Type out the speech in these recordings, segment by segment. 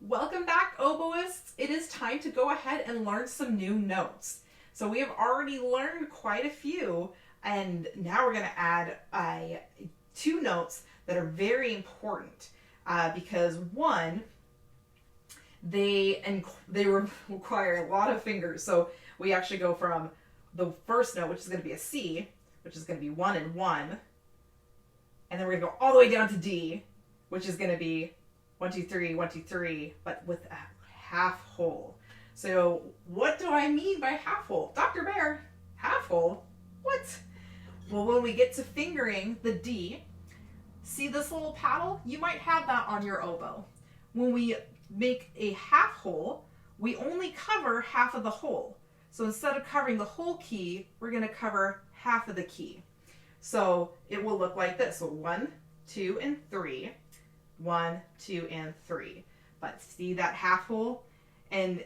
Welcome back, oboists. It is time to go ahead and learn some new notes. So we have already learned quite a few, and now we're going to add two notes that are very important because one, they require a lot of fingers. So we actually go from the first note, which is going to be a C, which is going to be 1 and 1, and then we're going to go all the way down to D, which is going to be 1, 2, 3, 1, 2, 3, but with a half hole. So what do I mean by half hole? Dr. Bear, half hole? What? Well, when we get to fingering the D, see this little paddle? You might have that on your oboe. When we make a half hole, we only cover half of the hole. So instead of covering the whole key, we're going to cover half of the key. So it will look like this. So 1, 2, and 3. 1, 2, and 3. But see that half hole? And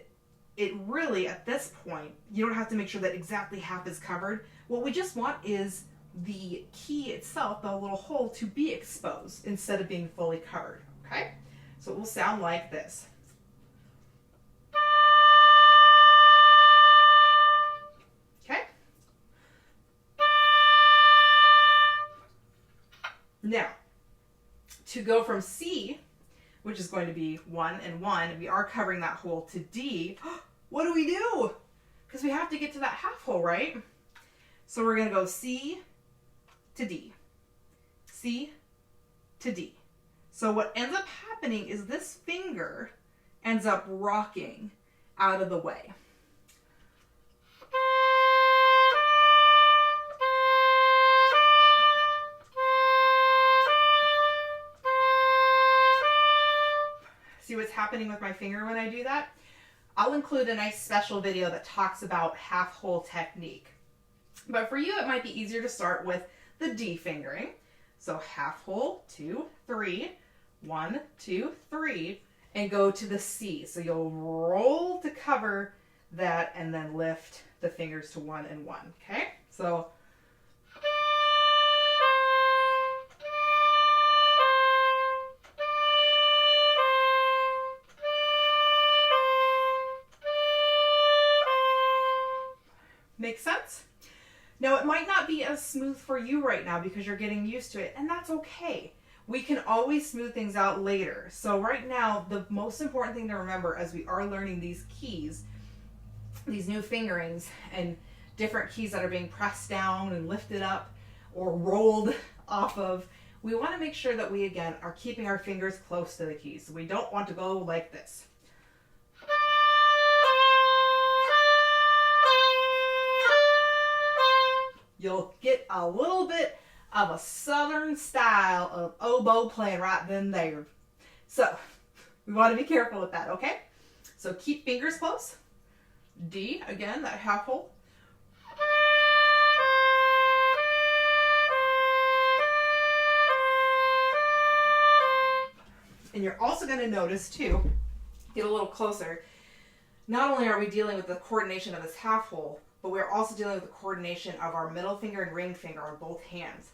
it really, at this point, you don't have to make sure that exactly half is covered. What we just want is the key itself, the little hole, to be exposed instead of being fully covered. Okay? So it will sound like this. Okay? Now, to go from C, which is going to be 1 and 1, we are covering that hole, to D, what do we do? Because we have to get to that half hole, right? So we're going to go C to D, C to D. So what ends up happening is this finger ends up rocking out of the way. See what's happening with my finger when I do that? I'll include a nice special video that talks about half hole technique. But for you, it might be easier to start with the D fingering. So half hole, 2, 3, 1, 2, 3, and go to the C. So you'll roll to cover that and then lift the fingers to 1 and 1. Okay? So make sense? Now, it might not be as smooth for you right now because you're getting used to it, and that's okay. We can always smooth things out later. So right now, the most important thing to remember as we are learning these keys, these new fingerings, and different keys that are being pressed down and lifted up or rolled off of, we want to make sure that we, again, are keeping our fingers close to the keys. So we don't want to go like this. You'll get a little bit of a southern style of oboe playing right then there. So we want to be careful with that, okay? So keep fingers close. D, again, that half hole. And you're also going to notice too, get a little closer, not only are we dealing with the coordination of this half hole, but we're also dealing with the coordination of our middle finger and ring finger on both hands.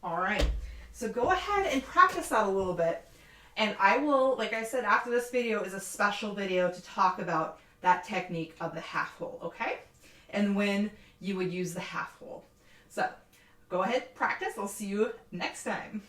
All right, so go ahead and practice that a little bit. And I will, like I said, after this video is a special video to talk about that technique of the half hole, okay? And when you would use the half hole. So go ahead, practice. I'll see you next time.